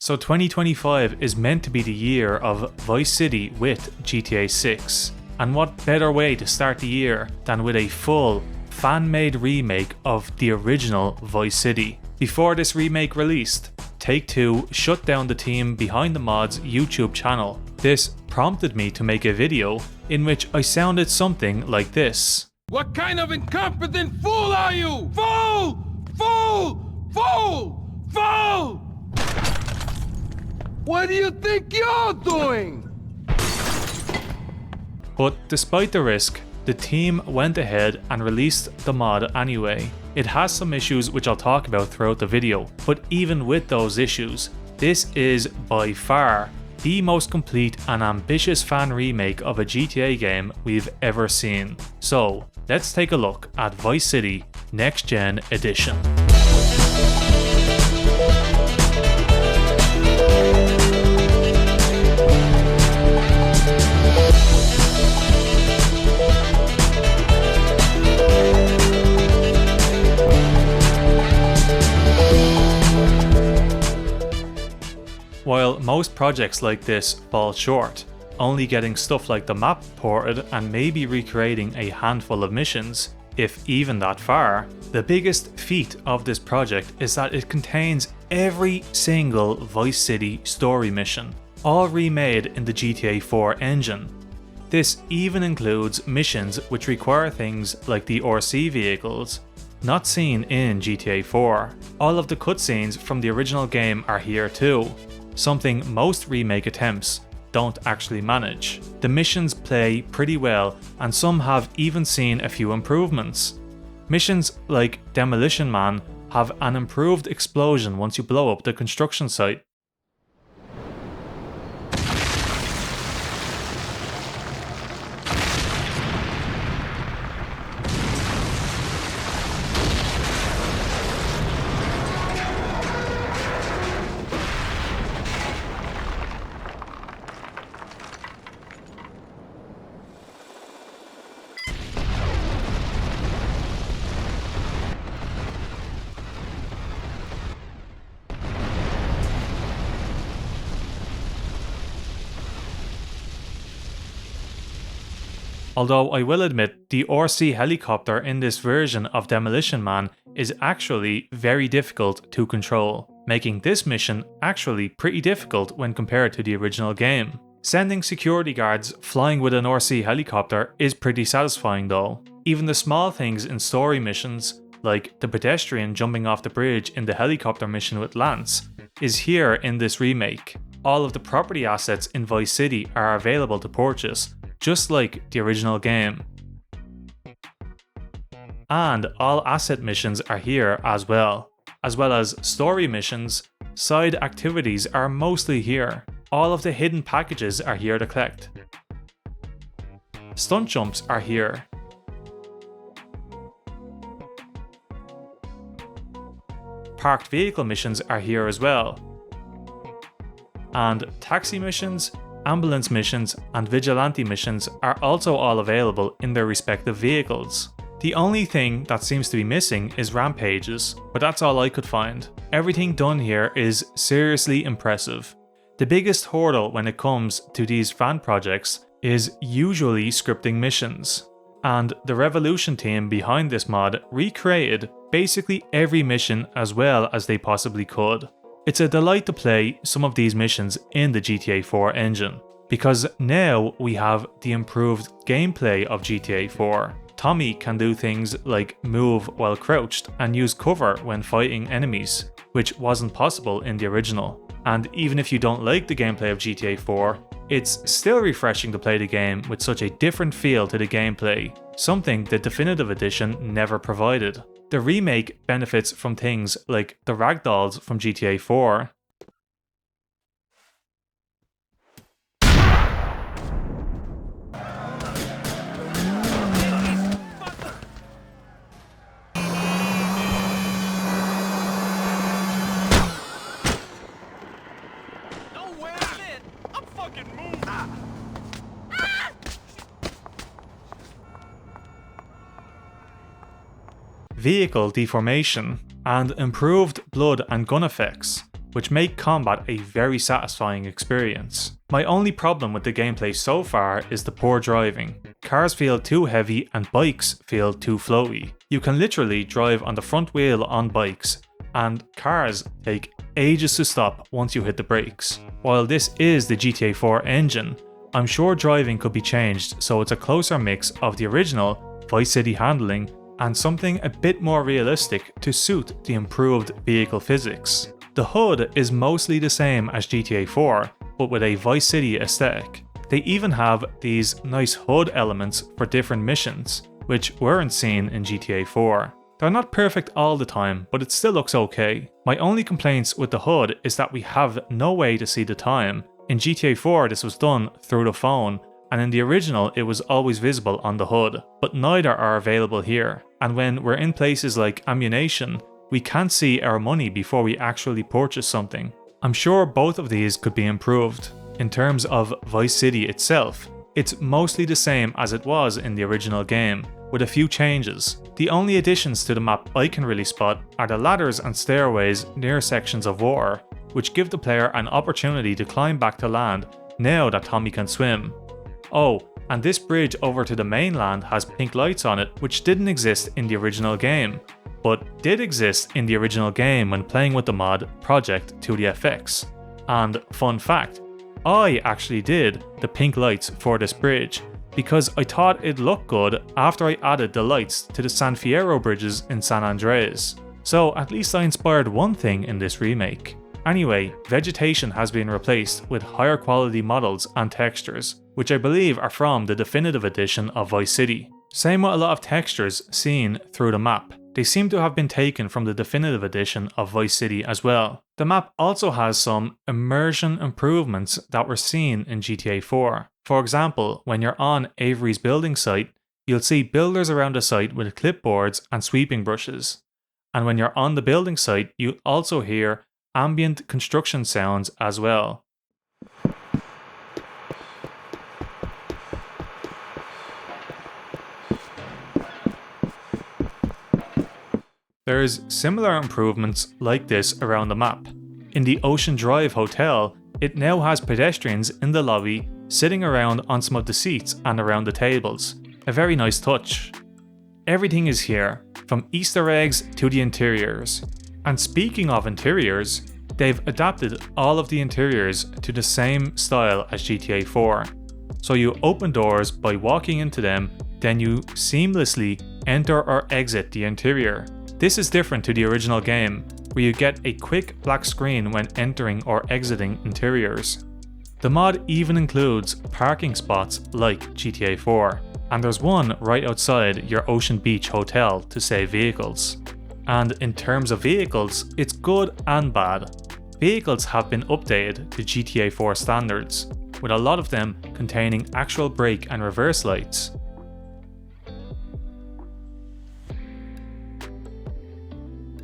So 2025 is meant to be the year of Vice City with GTA 6. And what better way to start the year than with a full, fan-made remake of the original Vice City. Before this remake released, Take-Two shut down the team behind the mod's YouTube channel. This prompted me to make a video in which I sounded something like this. What kind of incompetent fool are you? Fool! Fool! Fool! Fool! What do you think you're doing? But despite the risk, the team went ahead and released the mod anyway. It has some issues which I'll talk about throughout the video, but even with those issues, this is by far the most complete and ambitious fan remake of a GTA game we've ever seen. So let's take a look at Vice City Next Gen Edition. While most projects like this fall short, only getting stuff like the map ported and maybe recreating a handful of missions, if even that far, the biggest feat of this project is that it contains every single Vice City story mission, all remade in the GTA 4 engine. This even includes missions which require things like the RC vehicles, not seen in GTA 4. All of the cutscenes from the original game are here too, something most remake attempts don't actually manage. The missions play pretty well, and some have even seen a few improvements. Missions like Demolition Man have an improved explosion once you blow up the construction site. Although I will admit the RC helicopter in this version of Demolition Man is actually very difficult to control, making this mission actually pretty difficult when compared to the original game. Sending security guards flying with an RC helicopter is pretty satisfying though. Even the small things in story missions, like the pedestrian jumping off the bridge in the helicopter mission with Lance, is here in this remake. All of the property assets in Vice City are available to purchase, just like the original game. And all asset missions are here as well as story missions. Side activities are mostly here. All of the hidden packages are here to collect. Stunt jumps are here. Parked vehicle missions are here as well. And taxi missions, ambulance missions, and vigilante missions are also all available in their respective vehicles. The only thing that seems to be missing is rampages, but that's all I could find. Everything done here is seriously impressive. The biggest hurdle when it comes to these fan projects is usually scripting missions, and the Revolution team behind this mod recreated basically every mission as well as they possibly could. It's a delight to play some of these missions in the GTA 4 engine, because now we have the improved gameplay of GTA 4. Tommy can do things like move while crouched and use cover when fighting enemies, which wasn't possible in the original. And even if you don't like the gameplay of GTA 4, it's still refreshing to play the game with such a different feel to the gameplay, something the Definitive Edition never provided. The remake benefits from things like the ragdolls from GTA 4, vehicle deformation, and improved blood and gun effects. which make combat a very satisfying experience. My only problem with the gameplay so far is the poor driving. Cars feel too heavy and bikes feel too floaty. You can literally drive on the front wheel on bikes, and cars take ages to stop once you hit the brakes. While this is the GTA 4 engine, I'm sure driving could be changed so it's a closer mix of the original Vice City handling and something a bit more realistic to suit the improved vehicle physics. The hood is mostly the same as GTA 4, but with a Vice City aesthetic. They even have these nice hood elements for different missions, which weren't seen in GTA 4. They're not perfect all the time, but it still looks okay. My only complaints with the hood is that we have no way to see the time. In GTA 4 this was done through the phone, and in the original it was always visible on the hood, but neither are available here. And when we're in places like ammunition, we can't see our money before we actually purchase something. I'm sure both of these could be improved. In terms of Vice City itself, it's mostly the same as it was in the original game, with a few changes. The only additions to the map I can really spot are the ladders and stairways near sections of water, which give the player an opportunity to climb back to land now that Tommy can swim. Oh, and this bridge over to the mainland has pink lights on it, which didn't exist in the original game, but did exist in the original game when playing with the mod Project 2DFX. And fun fact, I actually did the pink lights for this bridge, because I thought it looked good after I added the lights to the San Fierro bridges in San Andreas. So at least I inspired one thing in this remake. Anyway, vegetation has been replaced with higher quality models and textures, which I believe are from the definitive edition of Vice City. Same with a lot of textures seen through the map. They seem to have been taken from the definitive edition of Vice City as well. The map also has some immersion improvements that were seen in GTA 4. For example, when you're on Avery's building site, you'll see builders around the site with clipboards and sweeping brushes. And when you're on the building site, you'll also hear ambient construction sounds as well. There's similar improvements like this around the map. In the Ocean Drive Hotel, it now has pedestrians in the lobby sitting around on some of the seats and around the tables. A very nice touch. Everything is here, from Easter eggs to the interiors. And speaking of interiors, they've adapted all of the interiors to the same style as GTA 4. So you open doors by walking into them, then you seamlessly enter or exit the interior. This is different to the original game, where you get a quick black screen when entering or exiting interiors. The mod even includes parking spots like GTA 4, and there's one right outside your Ocean Beach hotel to save vehicles. And in terms of vehicles, it's good and bad. Vehicles have been updated to GTA 4 standards, with a lot of them containing actual brake and reverse lights.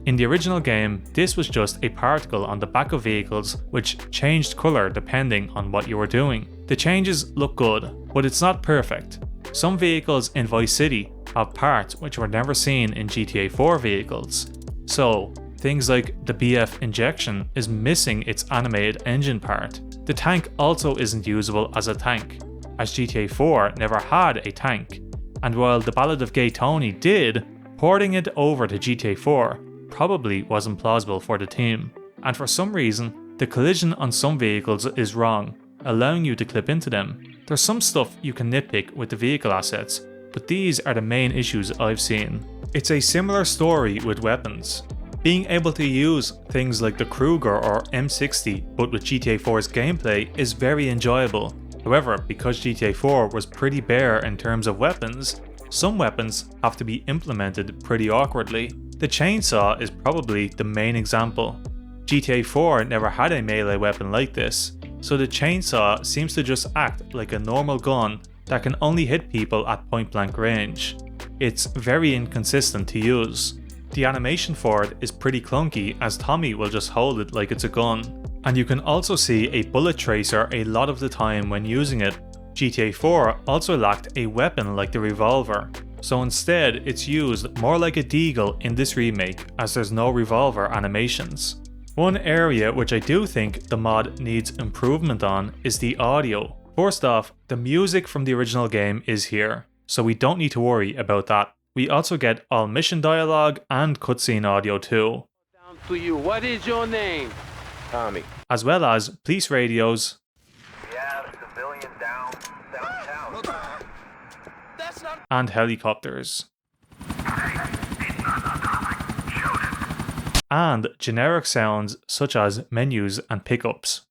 In the original game, this was just a particle on the back of vehicles which changed colour depending on what you were doing. The changes look good, but it's not perfect. Some vehicles in Vice City have parts which were never seen in GTA 4 vehicles. So, things like the BF injection is missing its animated engine part. The tank also isn't usable as a tank, as GTA 4 never had a tank. And while the Ballad of Gay Tony did, porting it over to GTA 4 probably wasn't plausible for the team. And for some reason, the collision on some vehicles is wrong, allowing you to clip into them. There's some stuff you can nitpick with the vehicle assets, but these are the main issues I've seen. It's a similar story with weapons. Being able to use things like the Kruger or M60 but with GTA 4's gameplay is very enjoyable. However, because GTA 4 was pretty bare in terms of weapons, some weapons have to be implemented pretty awkwardly. The chainsaw is probably the main example. GTA 4 never had a melee weapon like this, so the chainsaw seems to just act like a normal gun that can only hit people at point blank range. It's very inconsistent to use. The animation for it is pretty clunky, as Tommy will just hold it like it's a gun. And you can also see a bullet tracer a lot of the time when using it. GTA 4 also lacked a weapon like the revolver, so instead it's used more like a deagle in this remake, as there's no revolver animations. One area which I do think the mod needs improvement on is the audio. First off, the music from the original game is here, so we don't need to worry about that. We also get all mission dialogue and cutscene audio too. Down to you. What is your name? Tommy. As well as police radios. We have civilian downtown. That's not. And helicopters. And generic sounds such as menus and pickups.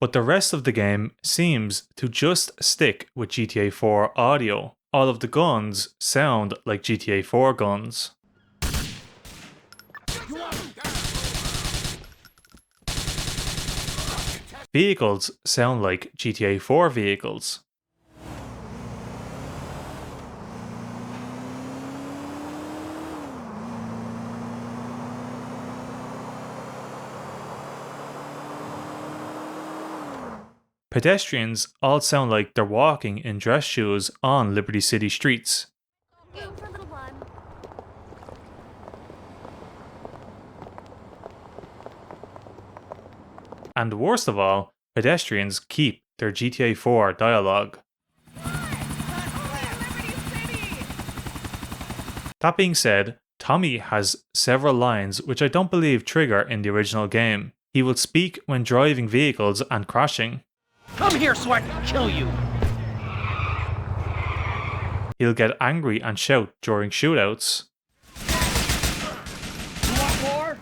But the rest of the game seems to just stick with GTA 4 audio. All of the guns sound like GTA 4 guns. Vehicles sound like GTA 4 vehicles. Pedestrians all sound like they're walking in dress shoes on Liberty City streets. And worst of all, pedestrians keep their GTA 4 dialogue. That being said, Tommy has several lines which I don't believe trigger in the original game. He will speak when driving vehicles and crashing. Come here so I can kill you! He'll get angry and shout during shootouts. You want more?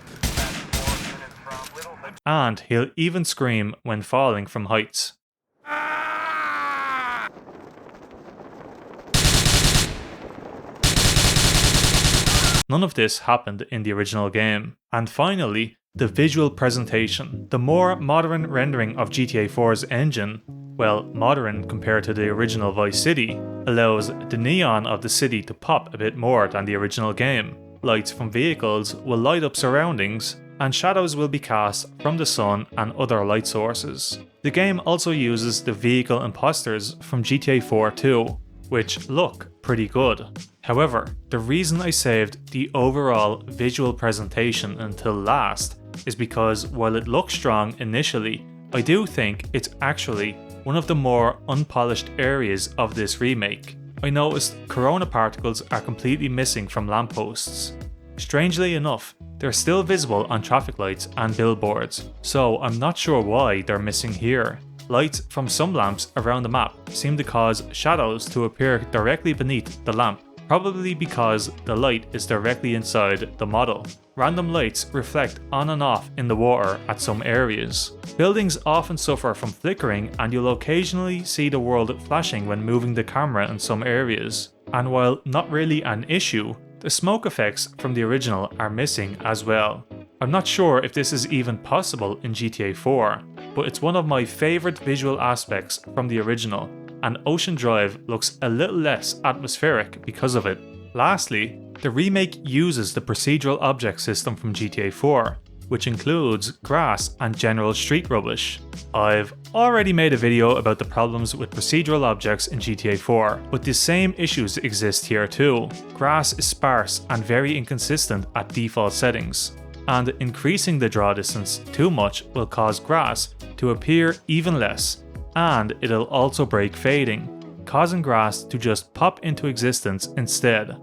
And he'll even scream when falling from heights. None of this happened in the original game. And finally, the visual presentation. The more modern rendering of GTA 4's engine, well, modern compared to the original Vice City, allows the neon of the city to pop a bit more than the original game. Lights from vehicles will light up surroundings, and shadows will be cast from the sun and other light sources. The game also uses the vehicle imposters from GTA 4 too, which look pretty good. However, the reason I saved the overall visual presentation until last is because while it looks strong initially, I do think it's actually one of the more unpolished areas of this remake. I noticed corona particles are completely missing from lampposts. Strangely enough, they're still visible on traffic lights and billboards, so I'm not sure why they're missing here. Lights from some lamps around the map seem to cause shadows to appear directly beneath the lamp, probably because the light is directly inside the model. Random lights reflect on and off in the water at some areas. Buildings often suffer from flickering, and you'll occasionally see the world flashing when moving the camera in some areas. And while not really an issue, the smoke effects from the original are missing as well. I'm not sure if this is even possible in GTA 4, but it's one of my favourite visual aspects from the original, and Ocean Drive looks a little less atmospheric because of it. Lastly, the remake uses the procedural object system from GTA 4, which includes grass and general street rubbish. I've already made a video about the problems with procedural objects in GTA 4, but the same issues exist here too. Grass is sparse and very inconsistent at default settings, and increasing the draw distance too much will cause grass to appear even less, and it'll also break fading, causing grass to just pop into existence instead.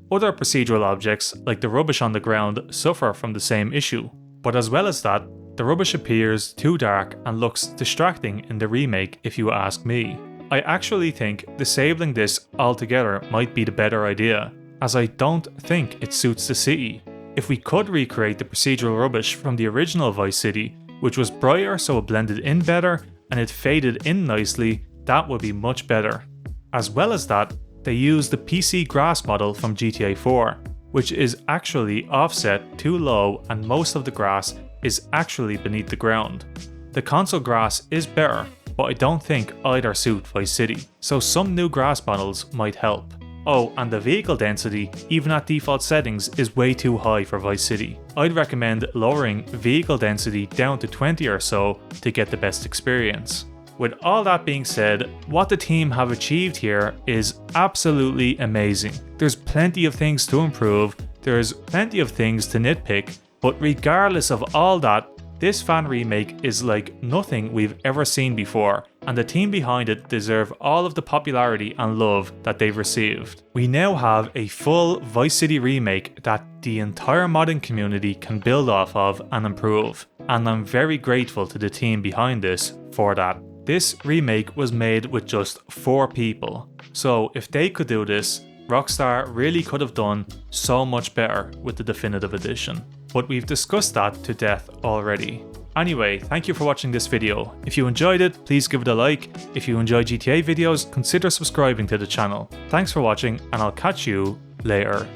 Other procedural objects, like the rubbish on the ground, suffer from the same issue, but as well as that, the rubbish appears too dark and looks distracting in the remake if you ask me. I actually think disabling this altogether might be the better idea, as I don't think it suits the city. If we could recreate the procedural rubbish from the original Vice City, which was brighter so it blended in better and it faded in nicely, that would be much better. As well as that, they use the PC grass model from GTA 4, which is actually offset too low and most of the grass is actually beneath the ground. The console grass is better, but I don't think either suit Vice City, so some new grass models might help. Oh, and the vehicle density, even at default settings, is way too high for Vice City. I'd recommend lowering vehicle density down to 20 or so to get the best experience. With all that being said, what the team have achieved here is absolutely amazing. There's plenty of things to improve, there's plenty of things to nitpick, but regardless of all that, this fan remake is like nothing we've ever seen before, and the team behind it deserve all of the popularity and love that they've received. We now have a full Vice City remake that the entire modding community can build off of and improve, and I'm very grateful to the team behind this for that. This remake was made with just 4 people, so if they could do this, Rockstar really could have done so much better with the definitive edition. But we've discussed that to death already. Anyway, thank you for watching this video. If you enjoyed it, please give it a like. If you enjoy GTA videos, consider subscribing to the channel. Thanks for watching, and I'll catch you later.